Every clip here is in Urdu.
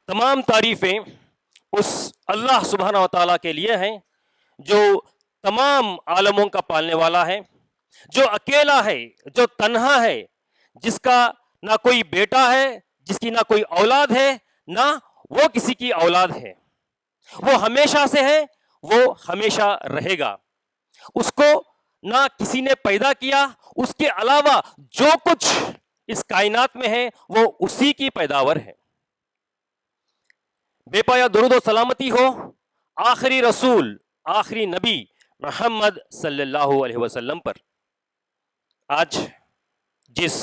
تمام تعریفیں اس اللہ سبحانہ و تعالیٰ کے لیے ہیں جو تمام عالموں کا پالنے والا ہے، جو اکیلا ہے، جو تنہا ہے، جس کا نہ کوئی بیٹا ہے، جس کی نہ کوئی اولاد ہے، نہ وہ کسی کی اولاد ہے۔ وہ ہمیشہ سے ہے، وہ ہمیشہ رہے گا۔ اس کو نہ کسی نے پیدا کیا، اس کے علاوہ جو کچھ اس کائنات میں ہے وہ اسی کی پیداور ہے۔ بے پایا درود و سلامتی ہو آخری رسول، آخری نبی محمد صلی اللہ علیہ وسلم پر۔ آج جس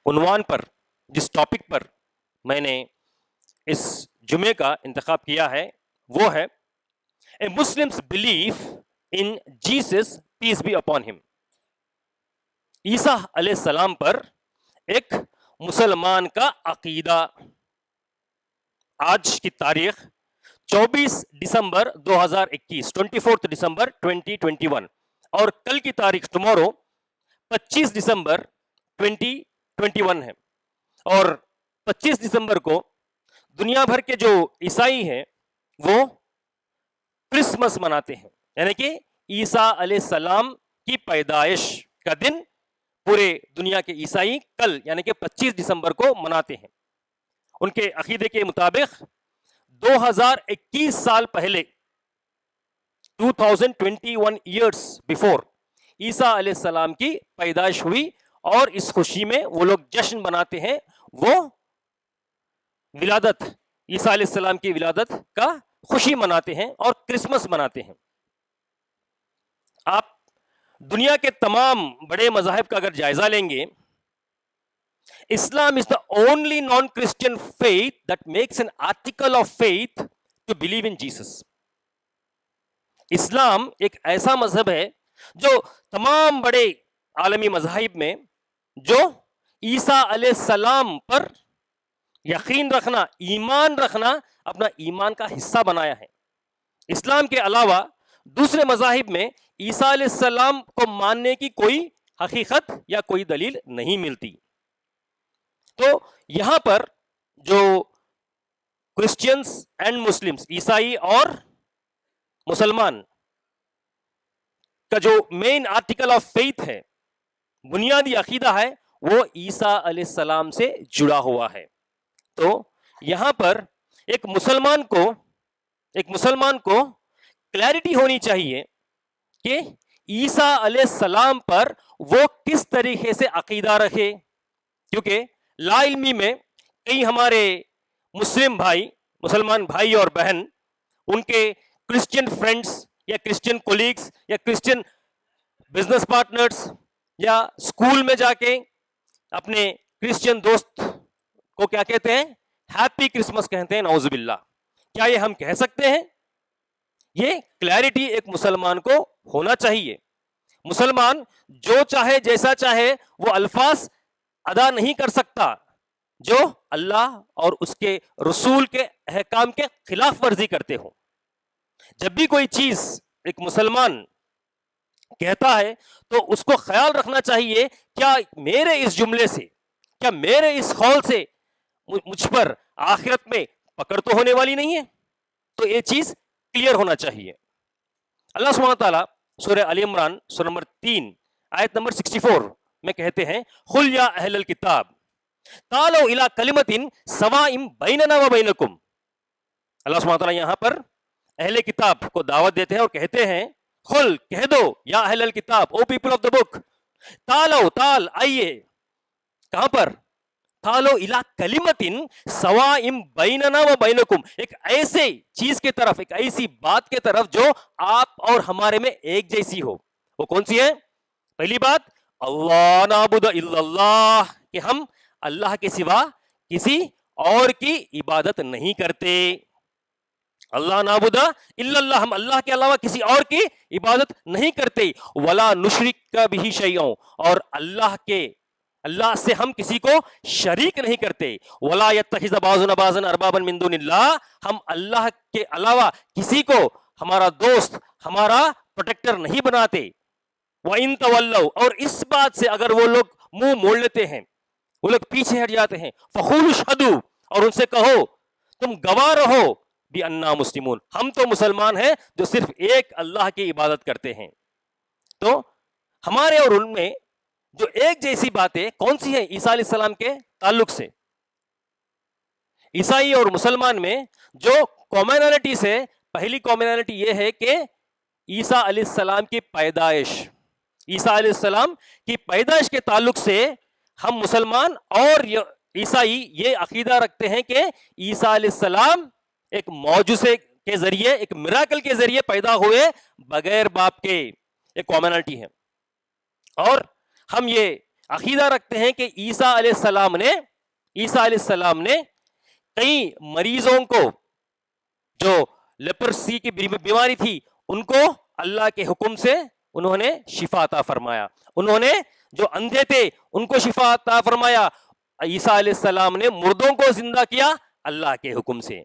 عنوان پر، جس ٹاپک پر میں نے اس جمعے کا انتخاب کیا ہے وہ ہے اے مسلم's belief in Jesus peace be upon him۔ عیسیٰ علیہ السلام پر ایک مسلمان کا عقیدہ۔ آج کی تاریخ 24 دسمبر 2021، 24 دسمبر 2021، اور کل کی تاریخ ٹمورو 25 دسمبر 2021 ہے۔ اور 25 دسمبر کو دنیا بھر کے جو عیسائی ہیں وہ کرسمس مناتے ہیں، یعنی کہ عیسیٰ علیہ السلام کی پیدائش کا دن پورے دنیا کے عیسائی کل یعنی کہ 25 دسمبر کو مناتے ہیں۔ ان کے عقیدے کے مطابق 2021 سال پہلے، 2021 ایئرس بیفور، عیسیٰ علیہ السلام کی پیدائش ہوئی، اور اس خوشی میں وہ لوگ جشن مناتے ہیں۔ وہ ولادت، عیسیٰ علیہ السلام کی ولادت کا خوشی مناتے ہیں اور کرسمس مناتے ہیں۔ آپ دنیا کے تمام بڑے مذاہب کا اگر جائزہ لیں گے، Islam is the only non-Christian faith that makes an article of faith to believe in Jesus۔ اسلام ایک ایسا مذہب ہے جو تمام بڑے عالمی مذاہب میں جو عیسیٰ علیہ السلام پر یقین رکھنا، ایمان رکھنا، اپنا ایمان کا حصہ بنایا ہے۔ اسلام کے علاوہ دوسرے مذاہب میں عیسیٰ علیہ السلام کو ماننے کی کوئی حقیقت یا کوئی دلیل نہیں ملتی۔ تو یہاں پر جو کرسچنز اینڈ مسلمز، عیسائی اور مسلمان کا جو مین آرٹیکل آف فیتھ ہے، بنیادی عقیدہ ہے، وہ عیسیٰ علیہ السلام سے جڑا ہوا ہے۔ تو یہاں پر ایک مسلمان کو کلیئرٹی ہونی چاہیے کہ عیسیٰ علیہ السلام پر وہ کس طریقے سے عقیدہ رکھے، کیونکہ لا علمی میں کئی ہمارے مسلمان بھائی اور بہن، ان کے کرسچین فرینڈز یا کرسچین کولیگز یا کرسچین بزنس پارٹنرز یا اسکول میں جا کے اپنے کرسچین دوست کو کیا کہتے ہیں؟ ہیپی کرسمس کہتے ہیں، نعوذ باللہ۔ کیا یہ ہم کہہ سکتے ہیں؟ یہ کلیئرٹی ایک مسلمان کو ہونا چاہیے۔ مسلمان جو چاہے جیسا چاہے وہ الفاظ ادا نہیں کر سکتا جو اللہ اور اس کے رسول کے احکام کے خلاف ورزی کرتے ہوں۔ جب بھی کوئی چیز ایک مسلمان کہتا ہے تو اس کو خیال رکھنا چاہیے، کیا میرے اس جملے سے، کیا میرے اس قول سے مجھ پر آخرت میں پکڑ تو ہونے والی نہیں ہے؟ تو یہ چیز کلیئر ہونا چاہیے۔ اللہ سبحانہ تعالیٰ سورہ آل عمران سورہ نمبر 3 آیت نمبر 64 میں کہتے ہیں قل یا اہل الکتاب تعالوا الی کلمۃ سواء بیننا و بینکم۔ اللہ سبحانہ تعالیٰ یہاں پر اہل کتاب کو دعوت دیتے ہیں اور کہتے ہیں قل، کہہ دو، یا اہل الکتاب، او پیپل آف دا بک، تعال آئیے، کہاں پر؟ تعالوا الی کلمۃ سواء بیننا و بینکم، ایک ایسے چیز کی طرف، ایک ایسی بات کی طرف جو آپ اور ہمارے میں ایک جیسی ہو۔ وہ کون سی ہے؟ پہلی بات، اللہ نعبد الا اللہ، کہ ہم اللہ کے سوا کسی اور کی عبادت نہیں کرتے۔ اللہ نعبد الا اللہ، ہم اللہ کے علاوہ کسی اور کی عبادت نہیں کرتے۔ ولا نشرک بہ شیئا، اور اللہ سے ہم کسی کو شریک نہیں کرتے۔ ولا یتخذ بعضنا بعضا اربابا من دون اللہ، ہم اللہ کے علاوہ کسی کو ہمارا دوست، ہمارا پروٹیکٹر نہیں بناتے۔ وَإِن تَوَلَّوْا، اور اس بات سے اگر وہ لوگ منہ موڑ لیتے ہیں، وہ لوگ پیچھے ہٹ جاتے ہیں، فَقُولُوا اشْهَدُوا، اور ان سے کہو تم گواہ رہو بھی انا مسلمون، ہم تو مسلمان ہیں جو صرف ایک اللہ کی عبادت کرتے ہیں. تو ہمارے اور ان میں جو ایک جیسی باتیں کون سی ہیں عیسیٰ علیہ السلام کے تعلق سے؟ عیسائی اور مسلمان میں جو کامنالٹی سے پہلی کامنالٹی یہ ہے کہ عیسیٰ علیہ السلام کی پیدائش، عیسیٰ علیہ السلام کی پیدائش کے تعلق سے ہم مسلمان اور عیسائی یہ عقیدہ رکھتے ہیں کہ عیسیٰ علیہ السلام ایک معجزے کے ذریعے، ایک میراکل کے ذریعے پیدا ہوئے بغیر باپ کے. ایک کامنالٹی ہے. اور ہم یہ عقیدہ رکھتے ہیں کہ عیسیٰ علیہ السلام نے کئی مریضوں کو جو لیپرسی کی بیماری تھی ان کو اللہ کے حکم سے انہوں نے شفا عطا فرمایا. انہوں نے جو اندھے تھے ان کو شفا عطا فرمایا. عیسیٰ علیہ السلام نے مردوں کو زندہ کیا اللہ کے حکم سے.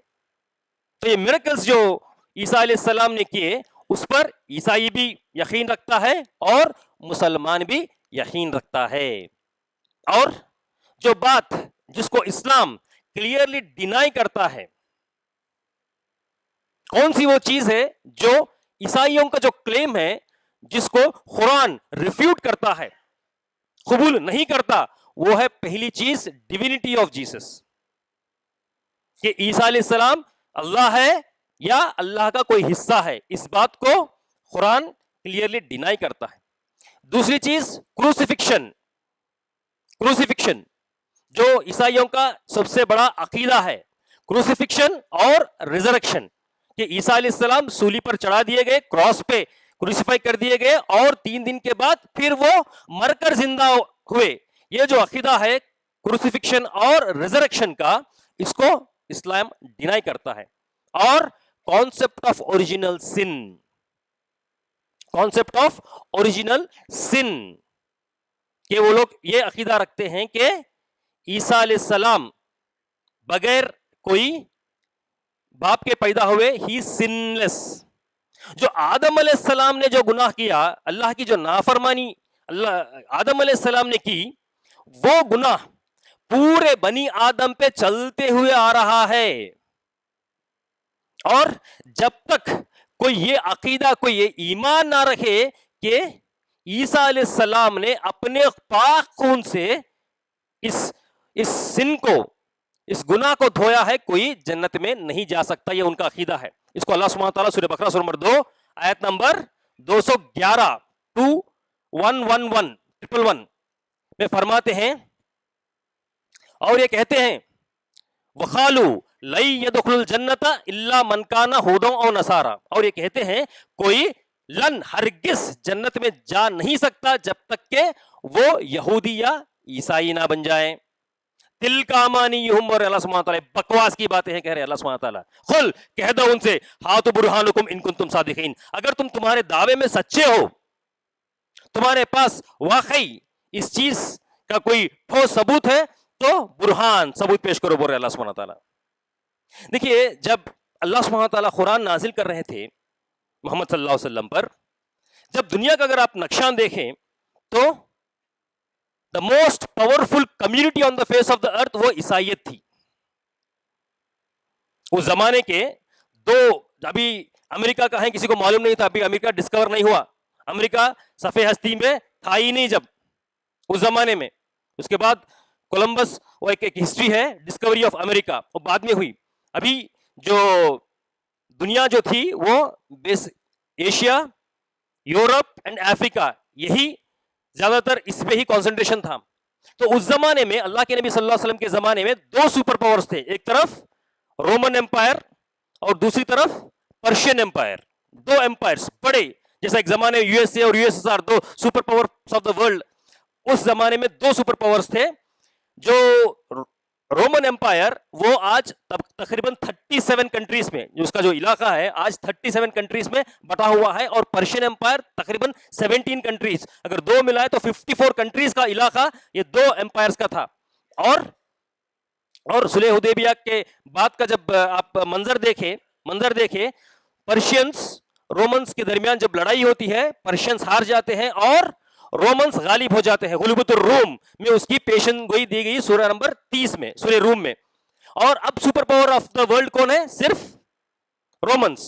تو یہ میریکلز جو عیسیٰ علیہ السلام نے کیے اس پر عیسائی بھی یقین رکھتا ہے اور مسلمان بھی یقین رکھتا ہے. اور جو بات جس کو اسلام کلیئرلی ڈینائی کرتا ہے، کون سی وہ چیز ہے جو عیسائیوں کا جو کلیم ہے جس کو قرآن ریفیوٹ کرتا ہے، قبول نہیں کرتا، وہ ہے پہلی چیز ڈیوینٹی آف جیسس، کہ عیسیٰ علیہ السلام اللہ ہے یا اللہ کا کوئی حصہ ہے. اس بات کو قرآن کلیئرلی ڈینائی کرتا ہے. دوسری چیز کروسیفکشن جو عیسائیوں کا سب سے بڑا عقیدہ ہے. کروسیفکشن اور ریزریکشن، کہ عیسیٰ علیہ السلام سولی پر چڑھا دیے گئے، کراس پہ کروسیفائی کر دیے گئے اور 3 دن کے بعد پھر وہ مر کر زندہ ہوئے. یہ جو عقیدہ ہے کروسیفکشن اور ریزریکشن کا، اس کو اسلام ڈینائی کرتا ہے. اور کانسیپٹ آف اوریجنل سن، کہ وہ لوگ یہ عقیدہ رکھتے ہیں کہ عیسیٰ علیہ السلام بغیر کوئی باپ کے پیدا ہوئے، ہی سن لیس. جو آدم علیہ السلام نے جو گناہ کیا، اللہ کی جو نافرمانی آدم علیہ السلام نے کی، وہ گناہ پورے بنی آدم پہ چلتے ہوئے آ رہا ہے. اور جب تک کوئی یہ عقیدہ، کوئی یہ ایمان نہ رکھے کہ عیسیٰ علیہ السلام نے اپنے پاک خون سے اس سن کو، اس گناہ کو دھویا ہے، کوئی جنت میں نہیں جا سکتا. یہ ان کا عقیدہ ہے. اس کو اللہ سبحانہ تعالیٰ سورہ بقرہ سورہ نمبر 2 آیت نمبر 211 111 میں فرماتے ہیں اور یہ کہتے ہیں وَقَالُوا لَن يَدْخُلَ الْجَنَّةَ إِلَّا مَنْ كَانَ هُودًا أَوْ نَصَارَىٰ. اور یہ کہتے ہیں کوئی ہرگز جنت میں جا نہیں سکتا جب تک کہ وہ یہودی یا عیسائی نہ بن جائیں. تِلْكَ أَمَانِيُّهُمْ. اور اللہ سبحانہ تعالیٰ بکواس کی باتیں ہیں کہہ رہے اللہ سبحانہ تعالیٰ. قُلْ کہہ دو ان سے ہاتوا برہانکم ان کنتم صادقین، اگر تم تمہارے دعوے میں سچے ہو، تمہارے پاس واقعی اس چیز کا کوئی ٹھوس ثبوت ہے تو برہان، ثبوت پیش کرو، بول رہے اللہ سبحانہ تعالیٰ. دیکھیے جب اللہ سبحانہ تعالیٰ قرآن نازل کر رہے تھے محمد صلی اللہ علیہ وسلم پر، جب دنیا کا اگر آپ نقشہ دیکھیں تو the most powerful community on the face of the earth وہ عیسائیت تھی. اس زمانے کے ابھی امریکہ کا ہے کسی کو معلوم نہیں تھا، ابھی امریکہ ڈسکور نہیں ہوا، امریکہ صفحہ ہستی میں تھا ہی نہیں جب اس زمانے میں. اس کے بعد کولمبس، وہ ایک ہسٹری ہے ڈسکوری آف امریکہ، وہ بعد میں ہوئی. ابھی جو دنیا جو تھی وہ ایشیا، یورپ اینڈ افریقہ، یہی زیادہ تر اس پہ ہی کانسنٹریشن تھا. تو اس زمانے میں اللہ کے نبی صلی اللہ علیہ وسلم کے زمانے میں 2 سپر پاورز تھے، ایک طرف رومن امپائر اور دوسری طرف پرشین امپائر. 2 امپائرز بڑے، جیسا ایک زمانے میں USA اور USSR 2 super powers of the world. اس زمانے میں 2 سپر پاورز تھے. جو رومن امپائر وہ آج تقریباً 37 کنٹریز میں، جو اس کا جو علاقہ ہے آج 37 کنٹریز میں بٹا ہوا ہے، اور پرشین امپائر تقریباً 17 کنٹریز، اگر 2 ملائے تو 54 کنٹریز کا علاقہ یہ 2 امپائرز کا تھا. اور صلح حدیبیہ کے بعد کا جب آپ منظر دیکھیں پرشینز رومنز کے درمیان جب لڑائی ہوتی ہے، پرشینز ہار جاتے ہیں اور رومنز غالب ہو جاتے ہیں. غلبۃ الروم میں اس کی پیشن گوئی دی گئی سورہ نمبر 30 میں، سورہ روم میں. اور اب super power of the world کون ہے؟ صرف رومنس،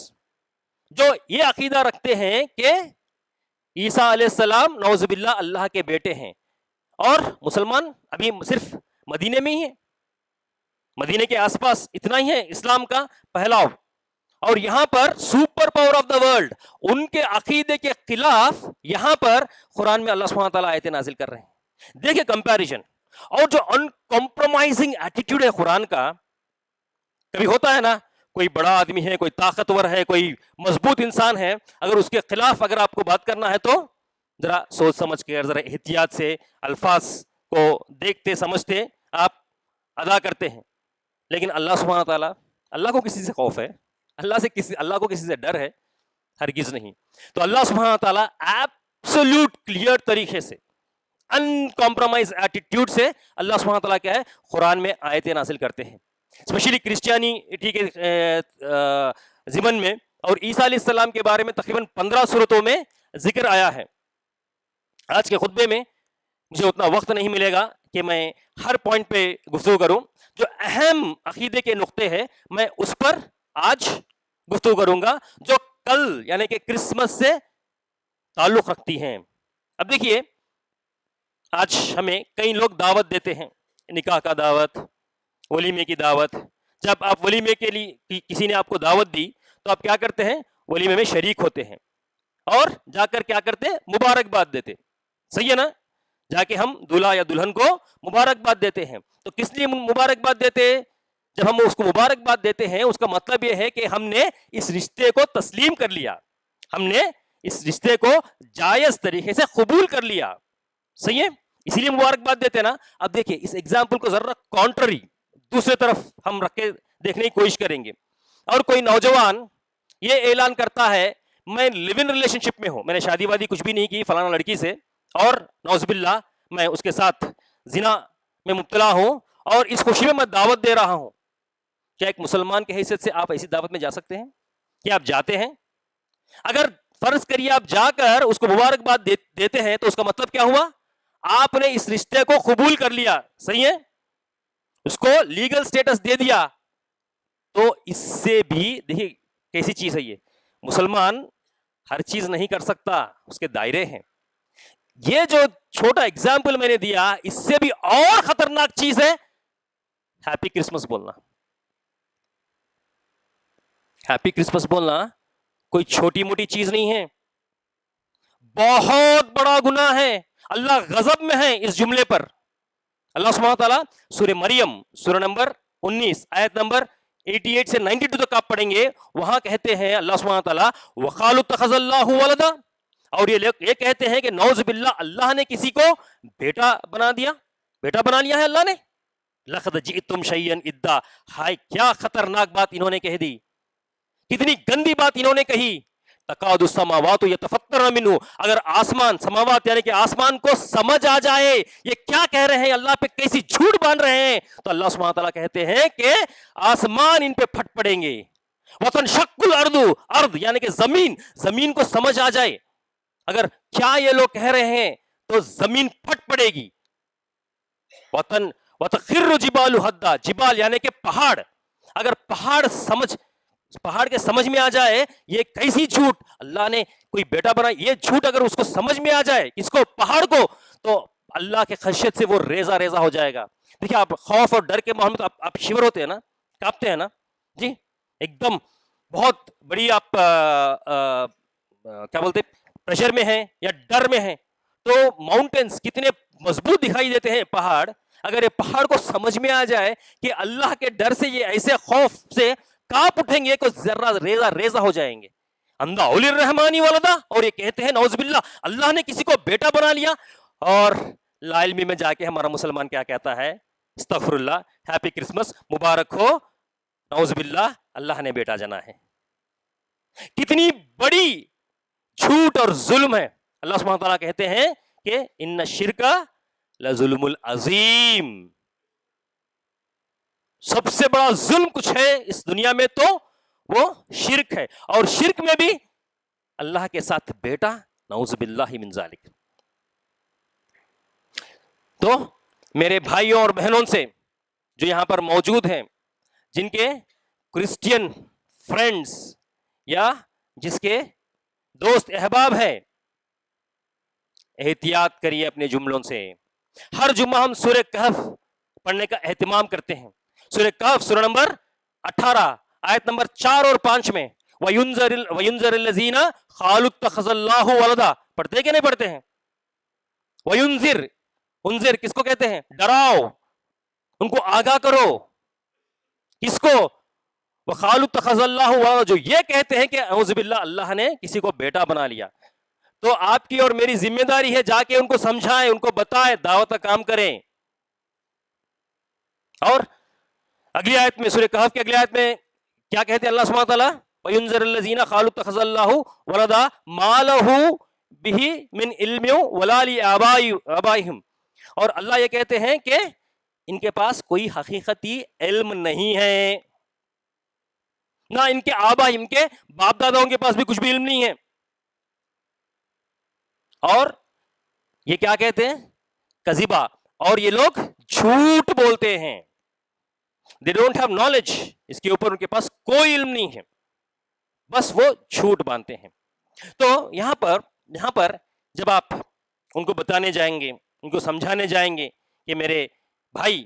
جو یہ عقیدہ رکھتے ہیں کہ عیسیٰ علیہ السلام نعوذ باللہ اللہ کے بیٹے ہیں، اور مسلمان ابھی صرف مدینے میں ہی ہیں، مدینے کے آس پاس اتنا ہی ہے اسلام کا پھیلاؤ، اور یہاں پر super power of the world ان کے عقیدے کے خلاف یہاں پر قرآن میں اللہ سبحانہ وتعالیٰ آیتیں نازل کر رہے ہیں. دیکھیں کمپیریزن، اور جو ان کمپرومائزنگ ایٹیٹیوڈ ہے قرآن کا. کبھی ہوتا ہے نا، کوئی بڑا آدمی ہے، کوئی طاقتور ہے، کوئی مضبوط انسان ہے، اگر اس کے خلاف اگر آپ کو بات کرنا ہے تو ذرا سوچ سمجھ کے، ذرا احتیاط سے الفاظ کو دیکھتے سمجھتے آپ ادا کرتے ہیں. لیکن اللہ سبحانہ تعالیٰ، اللہ کو کسی سے خوف ہے؟ اللہ کو کسی سے ڈر ہے؟ ہرگز نہیں. تو اللہ سبحانہ تعالیٰ ایبسولوٹ کلیئر طریقے سے، ان کمپرومائز ایٹیٹیوڈ سے اللہ سبحانہ تعالیٰ کیا ہے قرآن میں آیتیں نازل کرتے ہیں، اسپیشلی کرسچینٹی کے ضمن میں. اور عیسیٰ علیہ السلام کے بارے میں تقریباً 15 صورتوں میں ذکر آیا ہے. آج کے خطبے میں مجھے اتنا وقت نہیں ملے گا کہ میں ہر پوائنٹ پہ گفتگو کروں. جو اہم عقیدے کے نقطے ہیں میں اس پر آج گفتگو کروں گا، جو کل یعنی کہ کرسمس سے تعلق رکھتی ہیں. اب دیکھیے، آج ہمیں کئی لوگ دعوت دیتے ہیں، نکاح کا دعوت، ولیمے کی دعوت. جب آپ ولیمے کے لیے کسی نے آپ کو دعوت دی تو آپ کیا کرتے ہیں؟ ولیمے میں شریک ہوتے ہیں، اور جا کر کیا کرتے ہیں؟ مبارکباد دیتے. صحیح ہے نا؟ جا کے ہم دلہا یا دلہن کو مبارکباد دیتے ہیں. تو کس لیے مبارکباد دیتے؟ جب ہم اس کو مبارکباد دیتے ہیں اس کا مطلب یہ ہے کہ ہم نے اس رشتے کو تسلیم کر لیا، ہم نے اس رشتے کو جائز طریقے سے قبول کر لیا. صحیح ہے؟ اسی لیے مبارکباد دیتے نا. اب دیکھیے اس ایگزامپل کو ذرا کانٹری دوسرے طرف ہم رکھ کے دیکھنے کی کوشش کریں گے. اور کوئی نوجوان یہ اعلان کرتا ہے میں لیو ان ریلیشن شپ میں ہوں، میں نے شادی وادی کچھ بھی نہیں کی فلانا لڑکی سے، اور نعوذ باللہ میں اس کے ساتھ زنا میں مبتلا ہوں، اور اس خوشی میں دعوت دے رہا ہوں. کیا ایک مسلمان کی حیثیت سے آپ ایسی دعوت میں جا سکتے ہیں؟ کیا آپ جاتے ہیں؟ اگر فرض کریے آپ جا کر اس کو مبارکباد دیتے ہیں تو اس کا مطلب کیا ہوا؟ آپ نے اس رشتے کو قبول کر لیا. صحیح ہے؟ اس کو لیگل سٹیٹس دے دیا. تو اس سے بھی دیکھیے کیسی چیز ہے یہ، مسلمان ہر چیز نہیں کر سکتا، اس کے دائرے ہیں. یہ جو چھوٹا ایگزامپل میں نے دیا، اس سے بھی اور خطرناک چیز ہے ہیپی کرسمس بولنا. ہیپی کرسمس بولنا کوئی چھوٹی موٹی چیز نہیں ہے، بہت بڑا گناہ ہے. اللہ غضب میں ہے اس جملے پر. اللہ سبحانہ تعالیٰ سورہ مریم سورہ نمبر 19 آیت نمبر 88 سے 92 تک آپ پڑھیں گے، وہاں کہتے ہیں اللہ سبحانہ تعالیٰ وَقَالُوا اتَّخَذَ اللَّهُ وَلَدًا، اور یہ کہتے ہیں کہ نعوذ باللہ اللہ نے کسی کو بیٹا بنا دیا، بیٹا بنا لیا ہے اللہ نے. لَقَدْ جِئْتُمْ شَيْئًا إِدًّا، ہائے کیا خطرناک بات انہوں نے کہہ دی، کتنی گندی بات انہوں نے کہی. تکاد السماوات یتفطرن منہ، اگر آسمان، سماوات یعنی کہ آسمان کو سمجھ آ جائے یہ کیا کہہ رہے ہیں، اللہ پہ کیسی جھوٹ باندھ رہے ہیں، تو اللہ سبحانہ تعالیٰ کہتے ہیں کہ آسمان ان پہ پھٹ پڑیں گے. وتنشق الارض، ارض یعنی کہ زمین کو سمجھ آ جائے اگر کیا یہ لوگ کہہ رہے ہیں تو زمین پھٹ پڑے گی. وتخر جبال حدا، جبال یعنی کہ پہاڑ، اگر پہاڑ کے سمجھ میں آ جائے یہ کیسی جھوٹ، اللہ نے کوئی بیٹا بنا، یہ جھوٹ اگر اس کو سمجھ میں آ جائے اس کو پہاڑ کو، تو اللہ کے خشیت سے وہ ریزہ ریزہ ہو جائے گا. دیکھیں آپ خوف اور ڈر کے ماحول میں تو آپ شیور ہوتے ہیں نا، کانپتے ہیں نا جی، ایک دم بہت بڑی آپ کیا بولتے پریشر میں ہیں یا ڈر میں ہیں. تو ماؤنٹینز کتنے مضبوط دکھائی دیتے ہیں پہاڑ، اگر یہ پہاڑ کو سمجھ میں آ جائے کہ اللہ کے ڈر سے یہ ایسے خوف سے کانپ اٹھیں گے کہ ذرہ ریزہ ریزہ ہو جائیں گے. اندھا اولی الرحمانی ولدا، اور یہ کہتے ہیں نعوذ باللہ اللہ نے کسی کو بیٹا بنا لیا. اور لا علمی میں جا کے ہمارا مسلمان کیا کہتا ہے؟ استغفر اللہ، ہیپی کرسمس مبارک ہو، نعوذ باللہ اللہ نے بیٹا جنا ہے. کتنی بڑی جھوٹ اور ظلم ہے. اللہ سبحانہ تعالیٰ کہتے ہیں کہ ان الشرک لظلم العظیم، سب سے بڑا ظلم کچھ ہے اس دنیا میں تو وہ شرک ہے، اور شرک میں بھی اللہ کے ساتھ بیٹا، نعوذ باللہ من ذالک. تو میرے بھائیوں اور بہنوں سے جو یہاں پر موجود ہیں، جن کے کرسچین فرینڈز یا جس کے دوست احباب ہیں، احتیاط کریے اپنے جملوں سے. ہر جمعہ ہم سورہ کہف پڑھنے کا اہتمام کرتے ہیں. سورہ کہف سورہ نمبر 18 آیت نمبر 4 اور 5 میں وَيُنذَرِ الَّذِينَ قَالُوا اتَّخَذَ اللَّهُ وَلَدًا پڑھتے کہ نہیں پڑھتے ہیں؟ وَيُنذِرْ، انذر کس کو کہتے ہیں؟ ڈراؤ، ان کو آگاہ کرو. کس کو؟ وَقَالُوا اتَّخَذَ اللَّهُ وَلَدًا، جو یہ کہتے ہیں کہ اعوذ باللہ اللہ نے کسی کو بیٹا بنا لیا. تو آپ کی اور میری ذمہ داری ہے جا کے ان کو سمجھائیں، ان کو بتائیں، دعوت کا کام کریں. اور اگلی آیت میں، سورہ کہف کی اگلی آیت میں کیا کہتے ہیں اللہ سبحانہ تعالیٰ؟ وَيُنذِرِ الَّذِينَ قَالُوا اتَّخَذَ اللَّهُ وَلَدًا مَا لَهُ بِهِ مِنْ عِلْمٍ وَلَا لِآبَائِهِمْ، اور اللہ یہ کہتے ہیں کہ ان کے پاس کوئی حقیقتی علم نہیں ہے، نہ ان کے آبا، ان کے باپ داداؤں کے پاس بھی کچھ بھی علم نہیں ہے. اور یہ کیا کہتے ہیں؟ کذبا، اور یہ لوگ جھوٹ بولتے ہیں. they don't have knowledge، اس کے اوپر ان کے پاس کوئی علم نہیں ہے، بس وہ جھوٹ باندھتے ہیں. تو یہاں پر جب آپ ان کو بتانے جائیں گے، ان کو سمجھانے جائیں گے کہ میرے بھائی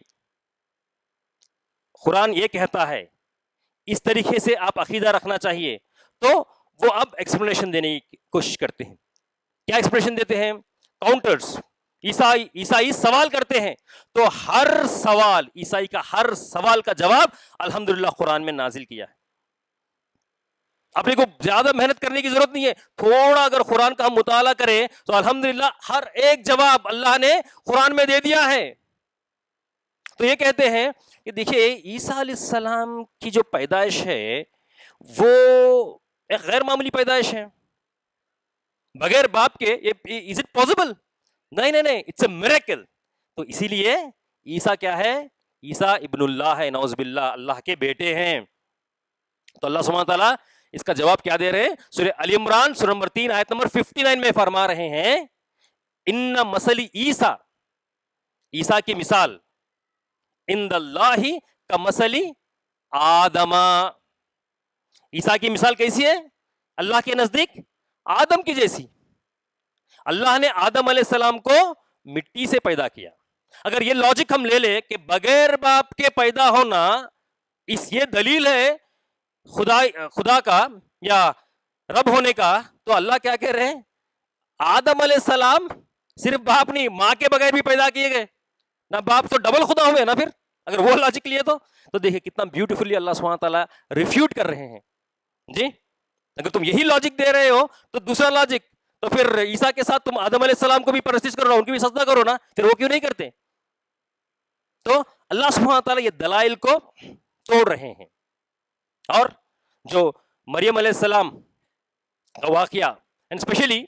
قرآن یہ کہتا ہے، اس طریقے سے آپ عقیدہ رکھنا چاہیے، تو وہ اب ایکسپلینیشن دینے کی کوشش کرتے ہیں. کیا ایکسپلینیشن دیتے ہیں؟ کاؤنٹرز. عیسائی سوال کرتے ہیں، تو ہر سوال، عیسائی کا ہر سوال کا جواب الحمدللہ قرآن میں نازل کیا ہے. اپنے کو زیادہ محنت کرنے کی ضرورت نہیں ہے، تھوڑا اگر قرآن کا ہم مطالعہ کریں تو الحمدللہ ہر ایک جواب اللہ نے قرآن میں دے دیا ہے. تو یہ کہتے ہیں کہ دیکھیے عیسیٰ علیہ السلام کی جو پیدائش ہے وہ ایک غیر معمولی پیدائش ہے، بغیر باپ کے. Is it possible? نہیں، اٹس اے میریکل. تو اسی لیے عیسیٰ کیا ہے؟ عیسیٰ ابن اللہ ہے، نعوذ باللہ، اللہ کے بیٹے ہیں. تو اللہ سبحانہ تعالیٰ اس کا جواب کیا دے رہے ہیں؟ سورہ آل عمران سورہ نمبر 3 آیت نمبر 59 میں فرما رہے ہیں، ان مثل عیسیٰ، عیسیٰ کی مثال، عند اللہ کمثل آدم، عیسیٰ کی مثال کیسی ہے اللہ کے نزدیک؟ آدم کی جیسی. اللہ نے آدم علیہ السلام کو مٹی سے پیدا کیا. اگر یہ لاجک ہم لے لیں کہ بغیر باپ کے پیدا ہونا، یہ دلیل ہے خدا کا یا رب ہونے کا، تو اللہ کیا کہہ رہے ہیں؟ آدم علیہ السلام صرف باپ نہیں، ماں کے بغیر بھی پیدا کیے گئے نا. باپ تو ڈبل خدا ہوئے نا. پھر اگر وہ لاجک لیے تو دیکھیں کتنا بیوٹیفلی اللہ سبحانہ تعالیٰ ریفیوٹ کر رہے ہیں. جی اگر تم یہی لاجک دے رہے ہو تو دوسرا لاجک، تو پھر عیسیٰ کے ساتھ تم آدم علیہ السلام کو بھی پرستش کرو نا، ان کی بھی سجدہ کرو نا، پھر وہ کیوں نہیں کرتے؟ تو اللہ سبحانہ تعالیٰ یہ دلائل کو توڑ رہے ہیں. اور جو مریم علیہ السلام کا واقعہ، اینڈ اسپیشلی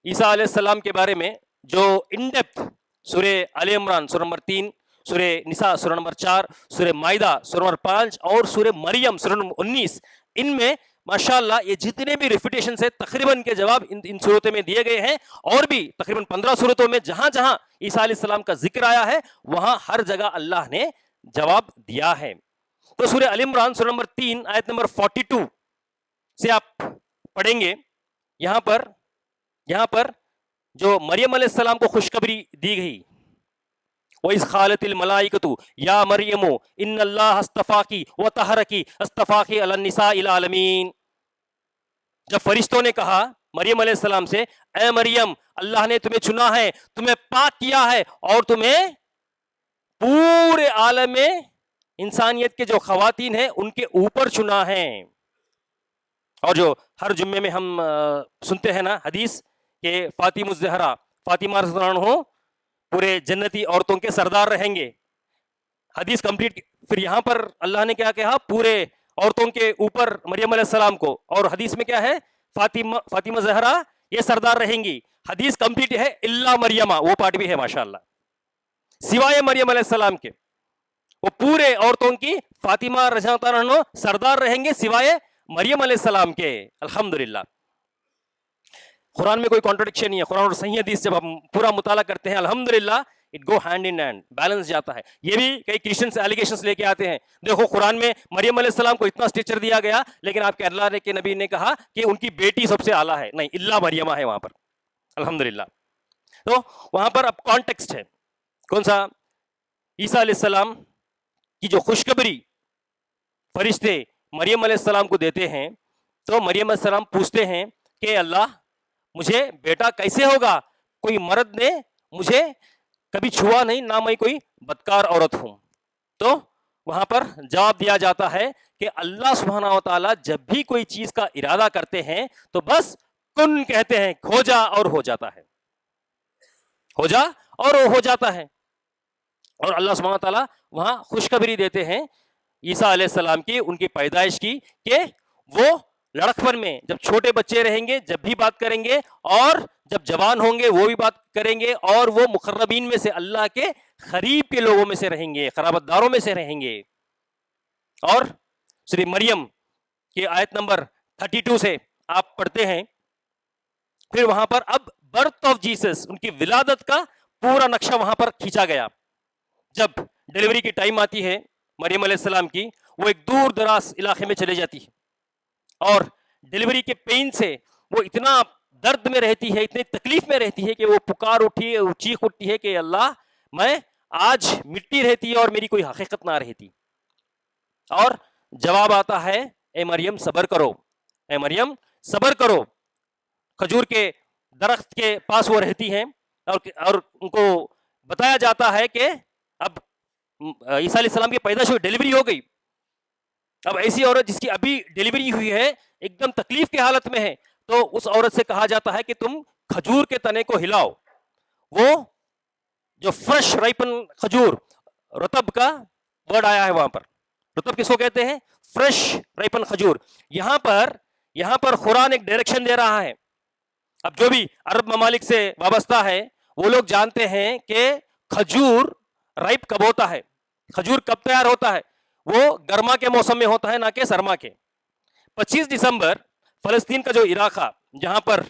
عیسیٰ علیہ السلام کے بارے میں جو ان ڈیپتھ سورہ آل عمران سورہ نمبر 3، سورہ نساء سورہ نمبر 4، سورہ مائدہ سورہ نمبر 5 اور سورہ مریم سورہ نمبر 19، ان میں ماشاءاللہ یہ جتنے بھی ریفیٹیشن سے تقریباً کے جواب ان صورتوں میں دیے گئے ہیں، اور بھی تقریباً 15 صورتوں میں جہاں جہاں عیسیٰ علیہ السلام کا ذکر آیا ہے وہاں ہر جگہ اللہ نے جواب دیا ہے. تو سورہ آل عمران سورہ نمبر 3 آیت نمبر 42 سے آپ پڑھیں گے. یہاں پر جو مریم علیہ السلام کو خوشخبری دی گئی، وَإِذْ قَالَتِ الْمَلَائِكَةُ يَا مَرْيَمُ إِنَّ اللَّهَ اصْطَفَاكِ وَطَهَّرَكِ اصْطَفَاكِ عَلَى النِّسَاءِ الْعَالَمِينَ. جب فرشتوں نے کہا مریم علیہ السلام سے، اے مریم اللہ نے تمہیں چنا ہے، تمہیں پاک کیا ہے، اور تمہیں پورے عالم میں انسانیت کے جو خواتین ہیں ان کے اوپر چنا ہے. اور جو ہر جمعے میں ہم سنتے ہیں نا حدیث کہ فاطمہ الزہرا، فاطمہ رضی اللہ عنہ پورے جنتی عورتوں کے سردار رہیں گے. حدیث کمپلیٹ. پھر یہاں پر اللہ نے کیا کہا؟ پورے عورتوں کے اوپر مریم علیہ السلام کو. اور حدیث میں کیا ہے؟ فاطمہ زہرا یہ سردار رہیں گی. حدیث کمپلیٹ ہے الا مریمہ، وہ پارٹ بھی ہے ماشاءاللہ، سوائے مریم علیہ السلام کے. وہ پورے عورتوں کی فاطمہ رضی اللہ عنہ سردار رہیں گے سوائے مریم علیہ السلام کے. الحمدللہ قرآن میں کوئی کانٹرڈکشن نہیں ہے. قرآن اور صحیح حدیث جب ہم پورا مطالعہ کرتے ہیں الحمدللہ it go hand in hand, balance جاتا ہے. یہ بھی کئی کرسچنس ایلیگیشنز لے کے آتے ہیں, دیکھو قرآن میں مریم علیہ السلام کو اتنا اسٹیچر دیا گیا, لیکن آپ کے اللہ کے نبی نے کہا کہ ان کی بیٹی سب سے اعلیٰ ہے. نہیں, اللہ مریمہ ہے وہاں پر, الحمدللہ. تو وہاں پر اب کانٹیکسٹ ہے کون سا, عیسیٰ علیہ السلام کی جو خوشخبری فرشتے مریم علیہ السلام کو دیتے ہیں, تو مریم علیہ السلام پوچھتے ہیں کہ اللہ مجھے بیٹا کیسے ہوگا, کوئی مرد نے مجھے کبھی چھوا نہیں, نہ میں کوئی بدکار عورت ہوں. تو وہاں پر جواب دیا جاتا ہے کہ اللہ سبحانہ و تعالیٰ جب بھی کوئی چیز کا ارادہ کرتے ہیں تو بس کن کہتے ہیں, ہو جا اور ہو جاتا ہے, ہو جا اور ہو جاتا ہے. اور اللہ سبحانہ و تعالیٰ وہاں خوشخبری دیتے ہیں عیسیٰ علیہ السلام کی, ان کی پیدائش کی, کہ وہ لڑکپن میں جب چھوٹے بچے رہیں گے جب بھی بات کریں گے, اور جب جوان ہوں گے وہ بھی بات کریں گے, اور وہ مقربین میں سے اللہ کے قریب کے لوگوں میں سے رہیں گے, قرابت داروں میں سے رہیں گے. اور سورہ مریم کے آیت نمبر 32 سے آپ پڑھتے ہیں, پھر وہاں پر اب برتھ آف جیسس, ان کی ولادت کا پورا نقشہ وہاں پر کھینچا گیا. جب ڈیلیوری کی ٹائم آتی ہے مریم علیہ السلام کی, وہ ایک دور دراز علاقے میں چلے جاتی ہے, اور ڈیلیوری کے پین سے وہ اتنا درد میں رہتی ہے, اتنی تکلیف میں رہتی ہے کہ وہ پکار اٹھی, چیخ اٹھتی ہے کہ اللہ میں آج مٹی رہتی اور میری کوئی حقیقت نہ رہتی. اور جواب آتا ہے, اے مریم صبر کرو, اے مریم صبر کرو. کھجور کے درخت کے پاس وہ رہتی ہیں, اور ان کو بتایا جاتا ہے کہ اب عیسیٰ علیہ السلام کی پیدائش ہوئی, ڈیلیوری ہو گئی. اب ایسی عورت جس کی ابھی ڈیلیوری ہوئی ہے, ایک دم تکلیف کی حالت میں ہے, تو اس عورت سے کہا جاتا ہے کہ تم کھجور کے تنے کو ہلاؤ. وہ جو فریش رائپن کھجور, رطب کا ورڈ آیا ہے وہاں پر. رطب کس کو کہتے ہیں؟ فریش رائپن کھجور. یہاں پر قرآن ایک ڈائریکشن دے رہا ہے. اب جو بھی عرب ممالک سے وابستہ ہے وہ لوگ جانتے ہیں کہ کھجور رائپ کب ہوتا ہے, کھجور کب تیار ہوتا ہے, وہ گرما کے موسم میں ہوتا ہے, نہ کہ سرما کے. 25 دسمبر فلسطین کا جو علاقہ, جہاں پر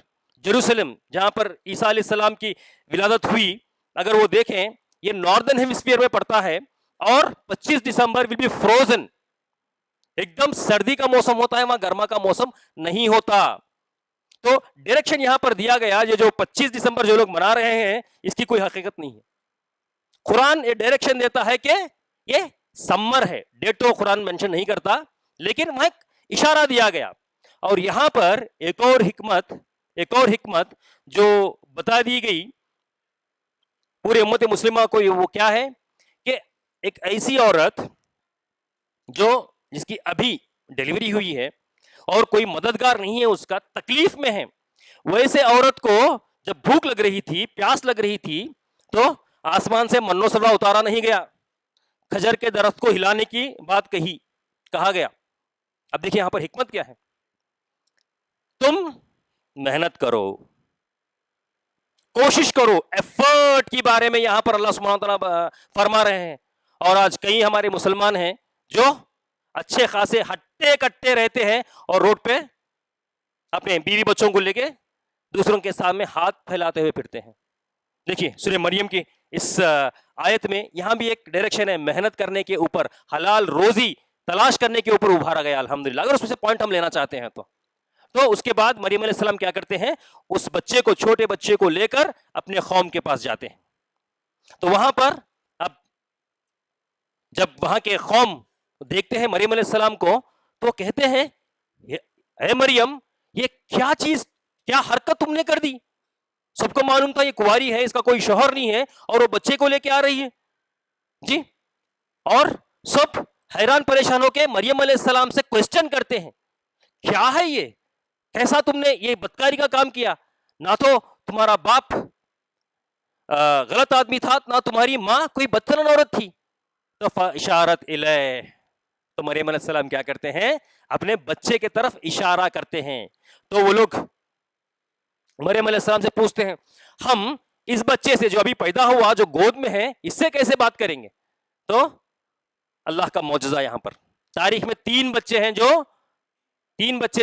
جیروسلم, جہاں پر عیسیٰ علیہ السلام کی ولادت ہوئی, اگر وہ دیکھیں یہ ناردرن ہیمسفیئر میں پڑتا ہے, اور 25 دسمبر ول بی فروزن, ایک دم سردی کا موسم ہوتا ہے, وہاں گرما کا موسم نہیں ہوتا. تو ڈائریکشن یہاں پر دیا گیا, یہ جو 25 دسمبر جو لوگ منا رہے ہیں اس کی کوئی حقیقت نہیں ہے. قرآن یہ ڈائریکشن دیتا ہے کہ یہ سمر ہے, ڈیٹ تو قرآن مینشن نہیں کرتا, لیکن وہاں ایک اشارہ دیا گیا. اور یہاں پر ایک اور حکمت جو بتا دی گئی پورے امت مسلمہ کو, وہ کیا ہے کہ ایک ایسی عورت جس کی ابھی ڈیلیوری ہوئی ہے اور کوئی مددگار نہیں ہے, اس کا تکلیف میں ہے, ویسے عورت کو جب بھوک لگ رہی تھی, پیاس لگ رہی تھی, تو آسمان سے منو سلوا اتارا نہیں گیا, کھجر کے درخت کو ہلانے کی بات کہا گیا. اب دیکھیں یہاں پر حکمت کیا ہے, تم محنت کرو, کوشش کرو, ایفرٹ کی بارے میں یہاں پر اللہ سبحانہ وتعالیٰ فرما رہے ہیں. اور آج کئی ہمارے مسلمان ہیں جو اچھے خاصے ہٹے کٹے رہتے ہیں, اور روڈ پہ اپنے بیوی بچوں کو لے کے دوسروں کے سامنے ہاتھ پھیلاتے ہوئے پھرتے ہیں. دیکھیے سورہ مریم کی اس آیت میں یہاں بھی ایک ڈائریکشن ہے, محنت کرنے کے اوپر, حلال روزی تلاش کرنے کے اوپر ابھارا گیا الحمدللہ. اگر اس میں سے پوائنٹ ہم لینا چاہتے ہیں تو اس کے بعد مریم علیہ السلام کیا کرتے ہیں, اس بچے کو, چھوٹے بچے کو لے کر اپنے قوم کے پاس جاتے ہیں. تو وہاں پر اب جب وہاں کے قوم دیکھتے ہیں مریم علیہ السلام کو, تو کہتے ہیں اے مریم یہ کیا چیز, کیا حرکت تم نے کر دی, سب کو معلوم تھا یہ کنواری ہے, اس کا کوئی شوہر نہیں ہے, اور وہ بچے کو لے کے آ رہی ہے جی. اور سب حیران پریشان ہو کے مریم علیہ السلام سے کوسچن کرتے ہیں, کیا ہے یہ, کیسا تم نے یہ بدکاری کا کام کیا, نہ تو تمہارا باپ غلط آدمی تھا, نہ تمہاری ماں کوئی بدترین عورت تھی. تو اشارت الیہ, تو مریم علیہ السلام کیا کرتے ہیں, اپنے بچے کے طرف اشارہ کرتے ہیں. تو وہ لوگ مریم علیہ السلام سے پوچھتے ہیں, ہم اس بچے سے جو ابھی پیدا ہوا, جو گود میں ہے, اس سے کیسے بات کریں گے. تو اللہ کا معجزہ یہاں پر, تاریخ میں 3 بچے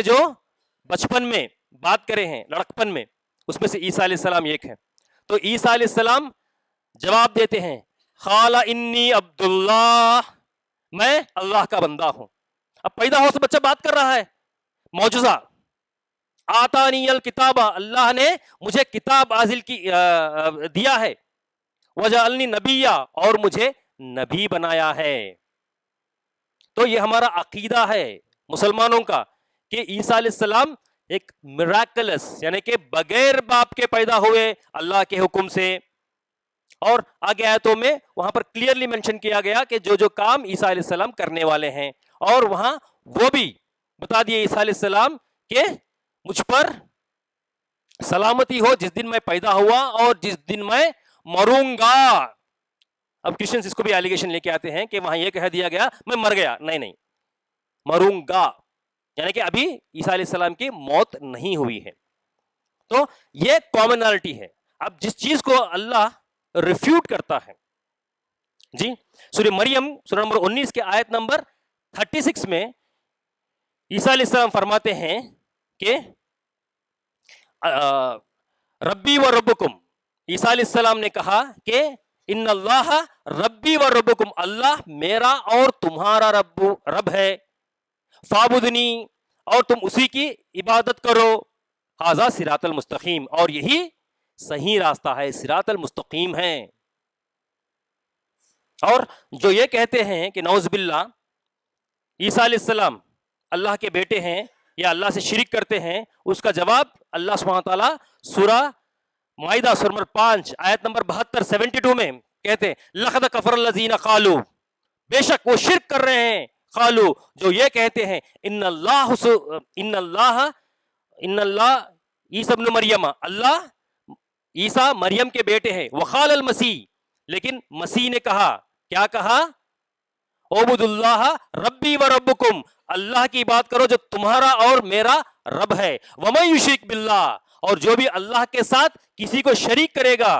جو بچپن میں بات کرے ہیں, لڑکپن میں, اس میں سے عیسیٰ علیہ السلام ایک ہے. تو عیسیٰ علیہ السلام جواب دیتے ہیں قال انی عبداللہ، میں اللہ کا بندہ ہوں. اب پیدا ہو سے بچہ بات کر رہا ہے. معجزہ، آتانی الکتاب، اللہ نے مجھے کتاب نازل کی دیا ہے. وجعلنی نبیہ، اور مجھے نبی بنایا ہے. تو یہ ہمارا عقیدہ ہے مسلمانوں کا کہ عیسیٰ علیہ السلام ایک میراکلس، یعنی کہ بغیر باپ کے پیدا ہوئے اللہ کے حکم سے. اور آگے آیتوں میں وہاں پر کلیئرلی مینشن کیا گیا کہ جو جو کام عیسیٰ علیہ السلام کرنے والے ہیں، اور وہاں وہ بھی بتا دیے عیسیٰ علیہ السلام کہ مجھ پر سلامتی ہو جس دن میں پیدا ہوا اور جس دن میں مروں گا. اب کرسچنز اس کو بھی ایلیگیشن لے کے آتے ہیں کہ وہاں یہ کہہ دیا گیا میں مر گیا. نہیں، مروں گا، یعنی کہ ابھی عیسیٰ علیہ السلام کی موت نہیں ہوئی ہے. تو یہ کامنالٹی ہے. اب جس چیز کو اللہ ریفیوٹ کرتا ہے، جی سورہ مریم سورہ نمبر 19 کے آیت نمبر 36 میں عیسیٰ علیہ السلام فرماتے ہیں کہ ربی و ربکم، عیسیٰ علیہ السلام نے کہا کہ ان اللہ ربی و ربکم، اللہ میرا اور تمہارا رب ہے. فاعبدنی، اور تم اسی کی عبادت کرو. ھذا صراط المستقیم، اور یہی صحیح راستہ ہے، صراط المستقیم ہے. اور جو یہ کہتے ہیں کہ نعوذ باللہ عیسیٰ علیہ السلام اللہ کے بیٹے ہیں یا اللہ سے شرک کرتے ہیں، اس کا جواب اللہ سبحانہ تعالیٰ سورہ مائدہ سورہ نمبر 5 آیت نمبر 72 میں کہتے ہیں لقد کفر الذین قالوا، بے شک وہ شرک کر رہے ہیں، قالوا جو یہ کہتے ہیں ان اللہ عیسیٰ ابن مریم، اللہ عیسیٰ مریم کے بیٹے ہیں. وقال المسیح، لیکن مسیح نے کہا، کیا کہا؟ اعبد اللہ ربی و ربکم، اللہ کی بات کرو جو تمہارا اور میرا رب ہے. ومن یشرک باللہ، اور جو بھی اللہ کے ساتھ کسی کو شریک کرے گا،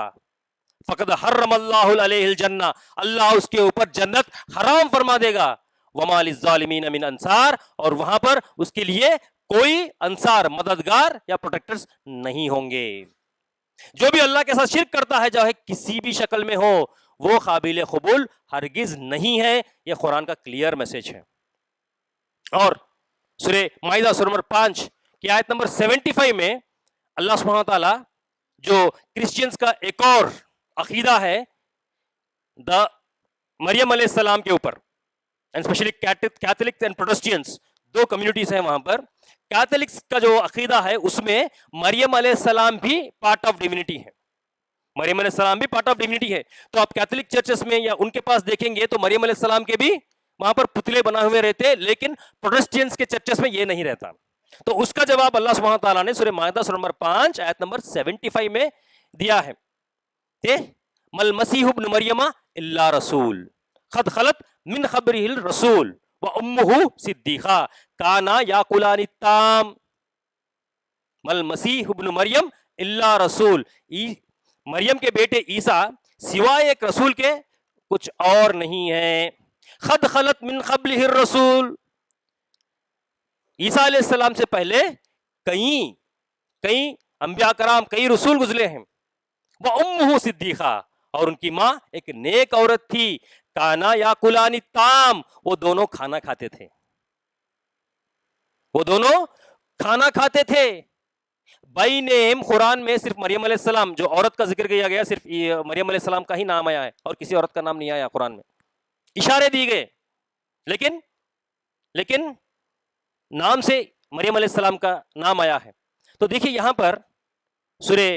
فقد حرم اللہ علیہ الجنہ، اللہ اس کے اوپر جنت حرام فرما دے گا. وما للظالمین من انصار، اور وہاں پر اس کے لیے کوئی انصار، مددگار یا پروٹیکٹرز نہیں ہوں گے. جو بھی اللہ کے ساتھ شرک کرتا ہے چاہے کسی بھی شکل میں ہو، وہ قابل قبول ہرگز نہیں ہے. یہ قرآن کا کلیئر میسج ہے. اور سورہ مائدہ سورہ نمبر 5 کی آیت نمبر 75 میں اللہ سبحانہ تعالیٰ جو کرسچنز کا ایک اور عقیدہ ہے مریم علیہ السلام کے اوپر، اسپیشلی کیتھولکس اینڈ پروٹسٹینٹس، دو کمیونٹیز ہیں وہاں پر. کیتھولکس کا جو عقیدہ ہے اس میں مریم علیہ السلام بھی پارٹ آف ڈیوینٹی ہے. مریم علیہ السلام بھی پارٹ آف ڈیوینٹی ہے. تو آپ کیتھولک چرچز میں یا ان کے پاس دیکھیں گے تو مریم علیہ السلام کے بھی وہاں پر پتلے بنا ہوئے رہتے، لیکن پروٹسٹینٹس کے چرچز میں یہ نہیں رہتا. تو اس کا جواب اللہ سبحانہ تعالیٰ نے سورہ مائدہ سورہ نمبر 5 آیت نمبر 75 میں دیا ہے کہ مل مسیح ابن مریم الا رسول قد خلت من قبلہ الرسول وامہ صدیقہ کانا یاکلان الطعام. مل مسیح ابن مریم الا رسول، مریم کے بیٹے عیسیٰ سوائے ایک رسول کے کچھ اور نہیں ہے. قد خلت من قبلہ الرسول، عیسیٰ علیہ السلام سے پہلے کئی انبیاء کرام، کئی رسول گزرے ہیں. وامہ صدیقہ، اور ان کی ماں ایک نیک عورت تھی. کانا یاکلان الطعام، وہ دونوں کھانا کھاتے تھے، وہ دونوں کھانا کھاتے تھے. بینہم، قرآن میں صرف مریم علیہ السلام جو عورت کا ذکر کیا گیا، صرف مریم علیہ السلام کا ہی نام آیا ہے اور کسی عورت کا نام نہیں آیا قرآن میں. اشارے دی گئے، لیکن نام سے مریم علیہ السلام کا نام آیا ہے. تو دیکھیے یہاں پر سورہ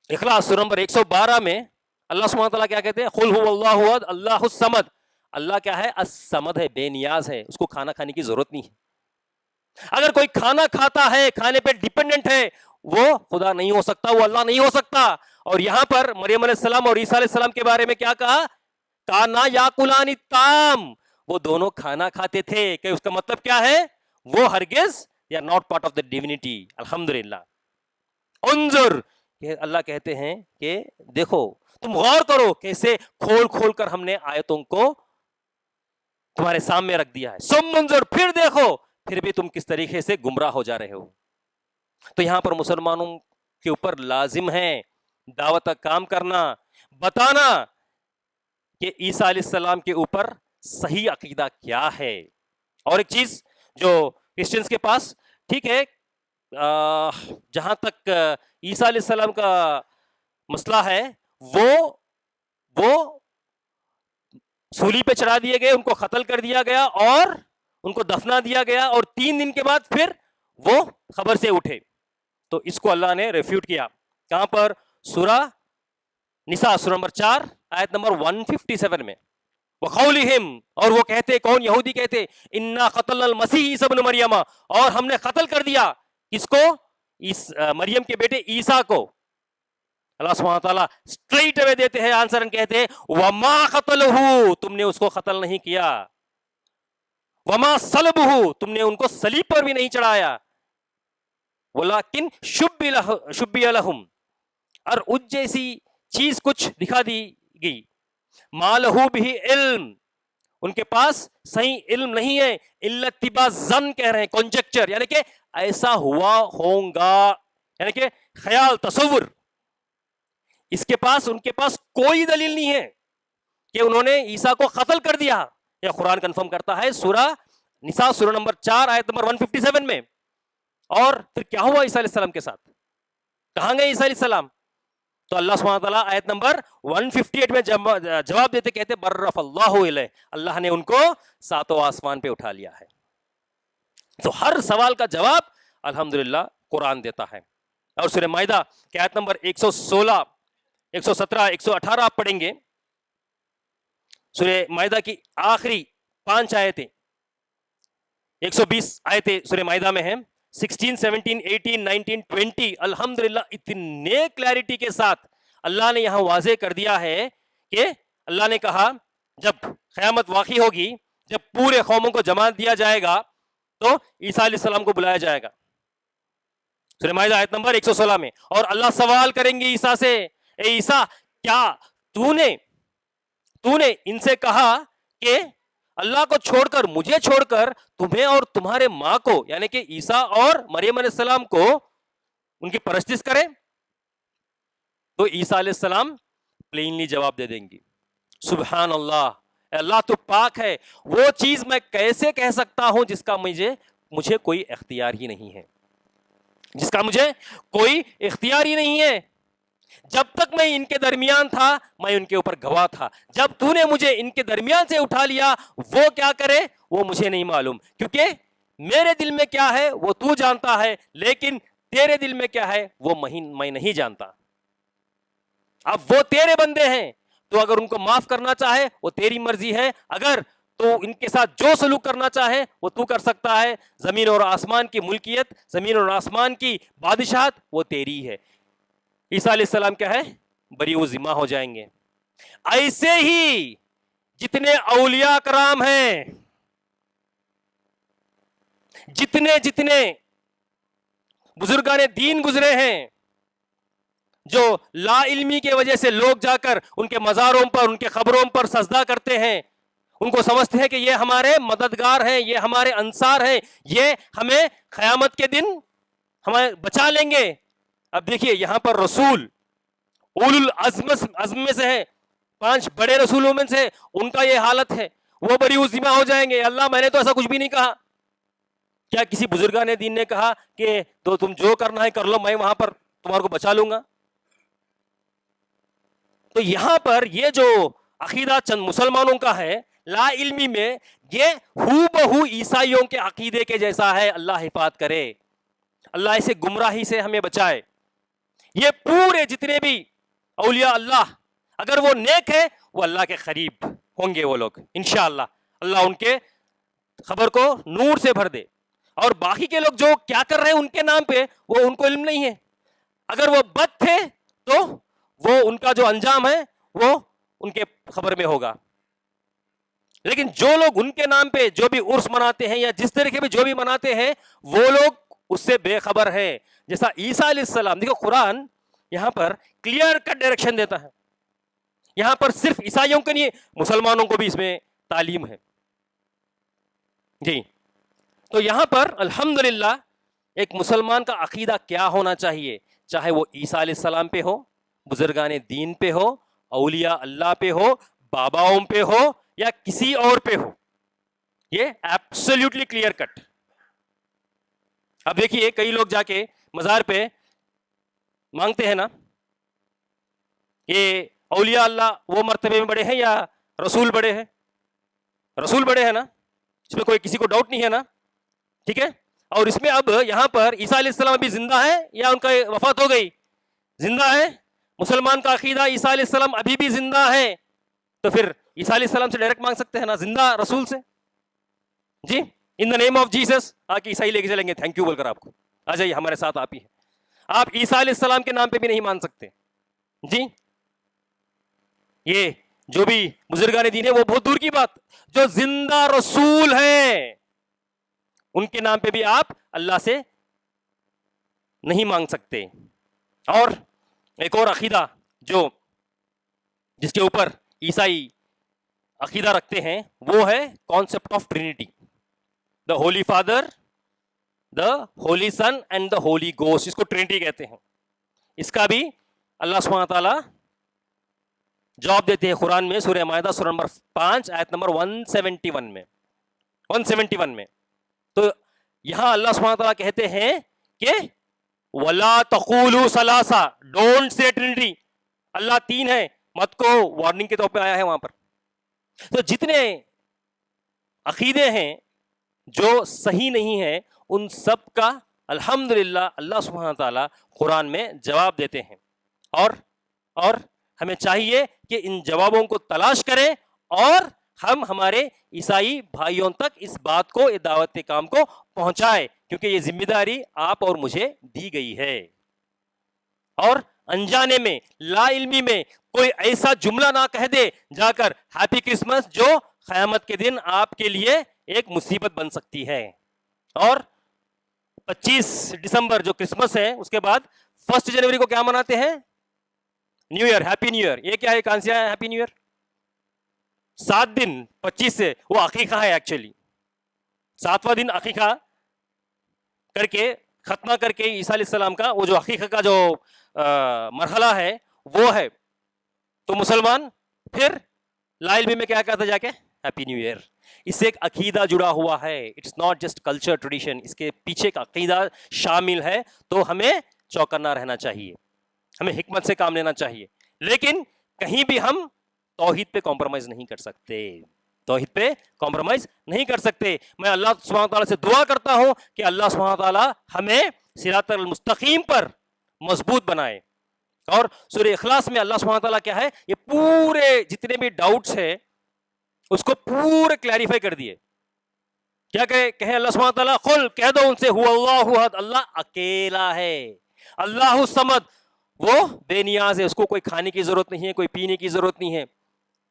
اخلاص سورہ نمبر 112 میں اللہ سبحانہ تعالیٰ کیا کہتے ہیں؟ قل هو اللہ احد اللہ الصمد. اللہ کیا ہے؟ الصمد ہے، بے نیاز ہے، اس کو کھانا کھانے کی ضرورت نہیں ہے. اگر کوئی کھانا کھاتا ہے، کھانے پہ ڈیپینڈنٹ ہے، وہ خدا نہیں ہو سکتا، وہ اللہ نہیں ہو سکتا. اور یہاں پر مریم علیہ السلام اور عیسیٰ علیہ السلام کے بارے میں کیا کہا؟ کانا یاکلان الطعام، وہ دونوں کھانا کھاتے تھے. کہ اس کا مطلب کیا ہے؟ وہ ہرگز یا not part of the divinity. الحمدللہ. انظر، کہ اللہ کہتے ہیں کہ دیکھو، تم غور کرو، کیسے کھول کھول کر ہم نے آیتوں کو تمہارے سامنے رکھ دیا ہے. سم منظر، پھر دیکھو، پھر بھی تم کس طریقے سے گمراہ ہو جا رہے ہو. تو یہاں پر مسلمانوں کے اوپر لازم ہے دعوت کا کام کرنا، بتانا کہ عیسیٰ علیہ السلام کے اوپر صحیح عقیدہ کیا ہے. اور ایک چیز جو کرسچنس کے پاس ٹھیک ہے جہاں تک عیسیٰ علیہ السلام کا مسئلہ ہے وہ سولی پہ چڑھا دیے گئے, ان کو قتل کر دیا گیا اور ان کو دفنا دیا گیا, اور 3 دن کے بعد پھر وہ خبر سے اٹھے. تو اس کو اللہ نے ریفیوٹ کیا. کہاں پر؟ سورہ نساء سورہ نمبر 4 آیت نمبر 157 میں. وقولہم, اور وہ کہتے, کون؟ یہودی کہتے, انا قتلنا المسیح عیسی ابن مریم, اور ہم نے قتل کر دیا کس کو؟ مریم کے بیٹے عیسیٰ کو. اللہ سبحانہ تعالیٰ اسٹریٹ اوے دیتے ہیں آنسر, کہتے ہیں وما قتلہ, تم نے اس کو قتل نہیں کیا, وما صلبہ, تم نے ان کو صلیب پر بھی نہیں چڑھایا, ولکن شبیہ لہم, اور اس جیسی چیز کچھ دکھا دی گئی. ما لہو بہ علم, ان کے پاس صحیح علم نہیں ہے. الا اتباع ظن کہہ رہے ہیں, کنجیکچر, یعنی کہ ایسا ہوا ہوگا, یعنی کہ خیال, تصور. اس کے پاس, ان کے پاس کوئی دلیل نہیں ہے کہ انہوں نے عیسیٰ کو قتل کر دیا. یہ قرآن کنفرم کرتا ہے سورہ نساء سورہ نمبر 4 آیت نمبر 157 میں. اور پھر کیا ہوا عیسیٰ علیہ السلام کے ساتھ؟ کہاں گئے عیسیٰ علیہ السلام؟ تو اللہ سبحانہ تعالیٰ آیت نمبر 158 میں جواب دیتے کہتے برف اللہ علیہ, اللہ نے ان کو 7 آسمان پہ اٹھا لیا ہے. تو ہر سوال کا جواب الحمدللہ قرآن دیتا ہے. اور سورہ مائدہ کی آیت نمبر 116, 117, 118 آپ پڑھیں گے. سورہ مائدہ کی آخری 5 آیتیں, 120 آیتیں سورہ مائدہ میں ہیں. 16, 17, 18, 19, 20 الحمدللہ اتنے کلیئرٹی کے ساتھ اللہ نے یہاں واضح کر دیا ہے کہ اللہ نے کہا جب قیامت واقع ہوگی, جب پورے قوموں کو جمع دیا جائے گا تو عیسیٰ علیہ السلام کو بلایا جائے گا. سورہ مائدہ آیت نمبر 116 میں. اور اللہ سوال کریں گے عیسیٰ سے, اے عیسیٰ کیا تو نے ان سے کہا کہ اللہ کو چھوڑ کر, مجھے چھوڑ کر تمہیں اور تمہارے ماں کو, یعنی کہ عیسیٰ اور مریم علیہ السلام کو, ان کی پرستش کریں؟ تو عیسیٰ علیہ السلام پلینلی جواب دے دیں گے سبحان اللہ, اللہ تو پاک ہے, وہ چیز میں کیسے کہہ سکتا ہوں جس کا مجھے کوئی اختیار ہی نہیں ہے, جس کا مجھے کوئی اختیار ہی نہیں ہے. جب تک میں ان کے درمیان تھا میں ان کے اوپر گواہ تھا, جب تو نے مجھے ان کے درمیان سے اٹھا لیا وہ کیا کرے وہ مجھے نہیں معلوم, کیونکہ میرے دل میں کیا ہے وہ تو جانتا ہے, لیکن تیرے دل میں کیا ہے وہ میں نہیں جانتا. اب وہ تیرے بندے ہیں, تو اگر ان کو معاف کرنا چاہے وہ تیری مرضی ہے, اگر تو ان کے ساتھ جو سلوک کرنا چاہے وہ تو کر سکتا ہے. زمین اور آسمان کی ملکیت, زمین اور آسمان کی بادشاہت وہ تیری ہے. عیسیٰ علیہ السلام کیا ہے؟ بری و ذمہ ہو جائیں گے. ایسے ہی جتنے اولیاء کرام ہیں, جتنے بزرگان دین گزرے ہیں, جو لا علمی کی وجہ سے لوگ جا کر ان کے مزاروں پر, ان کے قبروں پر سجدہ کرتے ہیں, ان کو سمجھتے ہیں کہ یہ ہمارے مددگار ہیں, یہ ہمارے انصار ہیں, یہ ہمیں قیامت کے دن ہمیں بچا لیں گے. اب دیکھیے یہاں پر رسول اولو العزم میں سے ہیں, 5 بڑے رسولوں میں سے, ان کا یہ حالت ہے, وہ بری ذمہ ہو جائیں گے. اللہ میں نے تو ایسا کچھ بھی نہیں کہا. کیا کسی بزرگان دین نے کہا کہ تو تم جو کرنا ہے کر لو, میں وہاں پر تمہارے کو بچا لوں گا؟ تو یہاں پر یہ جو عقیدہ چند مسلمانوں کا ہے لا علمی میں, یہ ہو بہو عیسائیوں کے عقیدے کے جیسا ہے. اللہ حفاظت کرے, اللہ اسے گمراہی سے ہمیں بچائے. یہ پورے جتنے بھی اولیاء اللہ اگر وہ نیک ہے وہ اللہ کے قریب ہوں گے وہ لوگ انشاءاللہ. اللہ ان کے خبر کو نور سے بھر دے. اور باقی کے لوگ جو کیا کر رہے ہیں ان کے نام پہ وہ ان کو علم نہیں ہے. اگر وہ بد تھے تو وہ ان کا جو انجام ہے وہ ان کے خبر میں ہوگا. لیکن جو لوگ ان کے نام پہ جو بھی عرس مناتے ہیں یا جس طریقے بھی جو بھی مناتے ہیں وہ لوگ اس سے بے خبر ہیں. جیسا عیسیٰ علیہ السلام, دیکھو قرآن یہاں پر کلیئر کٹ ڈائریکشن دیتا ہے. یہاں پر صرف عیسائیوں کے نہیں, مسلمانوں کو بھی اس میں تعلیم ہے جی. تو یہاں پر الحمدللہ ایک مسلمان کا عقیدہ کیا ہونا چاہیے, چاہے وہ عیسیٰ علیہ السلام پہ ہو, بزرگان دین پہ ہو, اولیاء اللہ پہ ہو, باباؤں پہ ہو یا کسی اور پہ ہو. یہ ایبسلیوٹلی کلیئر کٹ. اب دیکھیے کئی لوگ جا کے مزار پہ مانگتے ہیں نا, یہ اولیاء اللہ وہ مرتبے میں بڑے ہیں یا رسول بڑے ہیں؟ رسول بڑے ہیں نا, اس میں کوئی کسی کو ڈاؤٹ نہیں ہے نا, ٹھیک ہے. اور اس میں اب یہاں پر عیسیٰ علیہ السلام ابھی زندہ ہے یا ان کا وفات ہو گئی؟ زندہ ہے. مسلمان کا عقیدہ عیسیٰ علیہ السلام ابھی بھی زندہ ہے, تو پھر عیسیٰ علیہ السلام سے ڈائریکٹ مانگ سکتے ہیں نا, زندہ رسول سے. جی, ان دا نیم آف جیسس آ کے عیسائی لے کے چلیں گے, تھینک یو بول کر آپ کو, آ جائیے ہمارے ساتھ آپ ہی ہیں. آپ عیسیٰ علیہ السلام کے نام پہ بھی نہیں مان سکتے. جی, یہ جو بھی بزرگان دین ہے وہ بہت دور کی بات, جو زندہ رسول ہیں ان کے نام پہ بھی آپ اللہ سے نہیں مانگ سکتے. اور ایک اور عقیدہ جو جس کے اوپر عیسائی عقیدہ رکھتے ہیں وہ ہے concept of Trinity, the holy father, the holy son and the holy ghost. اس کو ٹرینٹی کہتے ہیں. اس کا بھی اللہ سبحانہ تعالیٰ جواب دیتے ہیں قرآن میں, سورہ مائدہ سورہ نمبر 5 آیت نمبر 171 میں. 171 میں تو یہاں اللہ سبحانہ تعالیٰ کہتے ہیں کہ وَلَا تَقُولُوا ثَلَاثَةً, ڈونٹ سے ٹرینٹی, اللہ تین ہے مت کو, وارننگ کے طور پہ آیا ہے وہاں پر. تو جتنے عقیدے ہیں جو صحیح نہیں ہیں ان سب کا الحمدللہ اللہ سبحانہ تعالیٰ قرآن میں جواب دیتے ہیں. اور ہمیں چاہیے کہ ان جوابوں کو تلاش کریں اور ہم ہمارے عیسائی بھائیوں تک اس بات کو, اس دعوت کام کو پہنچائے, کیونکہ یہ ذمہ داری آپ اور مجھے دی گئی ہے. اور انجانے میں, لا علمی میں کوئی ایسا جملہ نہ کہہ دے جا کر ہیپی کرسمس, جو قیامت کے دن آپ کے لیے ایک مصیبت بن سکتی ہے. اور 25 دسمبر جو کرسمس ہے, اس کے بعد 1 جنوری کو کیا مناتے ہیں؟ New year, happy new year. یہ کیا ہے, کہاں سے آیا ہیپی نیو ایئر؟ 7 دن 25 سے وہ عقیقہ ہے ایکچولی. 7واں دن عقیقہ کر کے, ختمہ کر کے عیسیٰ علیہ السلام کا وہ جو عقیقہ کا جو مرحلہ ہے وہ ہے. تو مسلمان پھر لا علمی میں کیا کہتا جا کے؟ Happy new year. اس سے ایک عقیدہ جڑا ہوا ہے, it's not just culture tradition, اس کے پیچھے کا عقیدہ شامل ہے. تو ہمیں چوکنا رہنا چاہیے, ہمیں حکمت سے کام لینا چاہیے, لیکن کہیں بھی ہم توحید پہ کمپرومائز نہیں کر سکتے. توحید پہ کمپرومائز نہیں کر سکتے. میں اللہ سبحانہ تعالیٰ سے دعا کرتا ہوں کہ اللہ سبحانہ تعالیٰ ہمیں صراط المستقیم پر مضبوط بنائے. اور سورہ اخلاص میں اللہ سبحانہ تعالیٰ کیا ہے, یہ پورے جتنے بھی ڈاؤٹس ہیں اس کو پورے کلیریفائی کر دیے. کیا کہے اللہ سبحانہ تعالیٰ, قل, کہہ دو ان سے, هو اللہ احد, اللہ اکیلا ہے, اللہ الصمد, وہ بے نیاز ہے, اس کو کوئی کھانے کی ضرورت نہیں ہے, کوئی پینے کی ضرورت نہیں ہے,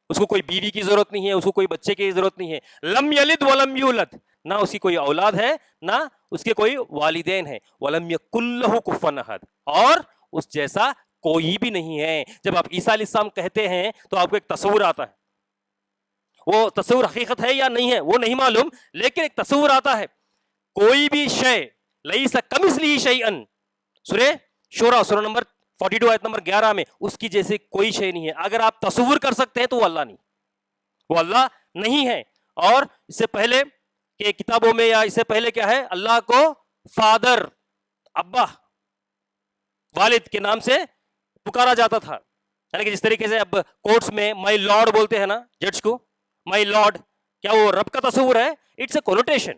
اس کو کوئی بیوی کی ضرورت نہیں ہے, اس کو کوئی بچے کی ضرورت نہیں ہے. لم یلد ولم یولد, نہ اس کی کوئی اولاد ہے نہ اس کے کوئی والدین ہیں. ولم یکن لہ کفوا احد, اور اس جیسا کوئی بھی نہیں ہے. جب آپ عیسیٰ علیہ السلام کہتے ہیں تو آپ کو ایک تصور آتا ہے, وہ تصور حقیقت ہے یا نہیں ہے وہ نہیں معلوم, لیکن ایک تصور آتا ہے. کوئی بھی شے, لیس کمثلہ شیئا, سورہ شورى سورہ نمبر 42 آیت نمبر 11 میں, اس کی جیسے کوئی شے نہیں ہے. اگر آپ تصور کر سکتے ہیں تو وہ اللہ نہیں, وہ اللہ نہیں ہے. اور اس سے پہلے کہ کتابوں میں یا اس سے پہلے کیا ہے, اللہ کو فادر, ابا, والد کے نام سے پکارا جاتا تھا. یعنی کہ جس طریقے سے اب کورٹس میں مائی لارڈ بولتے ہیں نا جج کو, مائی لارڈ, کیا وہ رب کا تصور ہے؟ اٹس اے کونوٹیشن,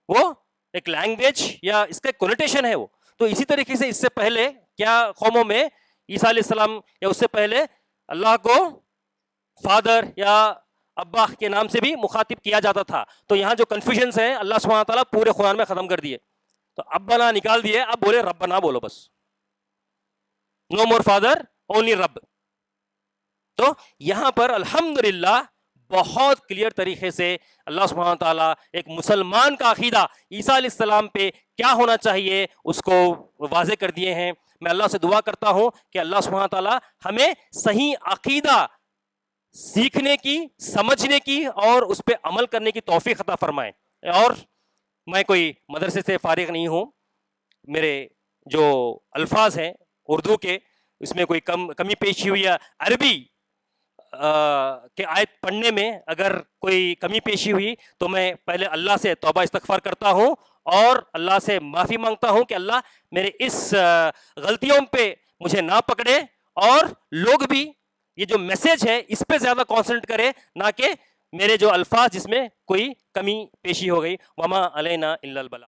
وہ ایک لینگویج یا اس کا کونوٹیشن ہے وہ. تو اسی طریقے سے اس سے پہلے کیا قوموں میں عیسیٰ علیہ السلام یا اس سے پہلے اللہ کو فادر یا ابا کے نام سے بھی مخاطب کیا جاتا تھا. تو یہاں جو کنفیوژنس ہیں اللہ سبحانہ تعالیٰ پورے قرآن میں ختم کر دیے. تو ابا نکال دیے, اب بولے ربنا بولو بس, نو مور فادر, اونلی رب. تو یہاں پر الحمدللہ بہت کلیئر طریقے سے اللہ سبحانہ تعالیٰ ایک مسلمان کا عقیدہ عیسیٰ علیہ السلام پہ کیا ہونا چاہیے اس کو واضح کر دیے ہیں. میں اللہ سے دعا کرتا ہوں کہ اللہ سبحانہ تعالیٰ ہمیں صحیح عقیدہ سیکھنے کی, سمجھنے کی اور اس پہ عمل کرنے کی توفیق عطا فرمائے. اور میں کوئی مدرسے سے فارغ نہیں ہوں, میرے جو الفاظ ہیں اردو کے اس میں کوئی کمی پیشی ہوئی یا عربی کہ آیت پڑھنے میں اگر کوئی کمی پیشی ہوئی تو میں پہلے اللہ سے توبہ استغفار کرتا ہوں اور اللہ سے معافی مانگتا ہوں کہ اللہ میرے اس غلطیوں پہ مجھے نہ پکڑے، اور لوگ بھی یہ جو میسج ہے اس پہ زیادہ کانسنٹریٹ کرے، نہ کہ میرے جو الفاظ جس میں کوئی کمی پیشی ہو گئی. وما علینا الا البلاغ.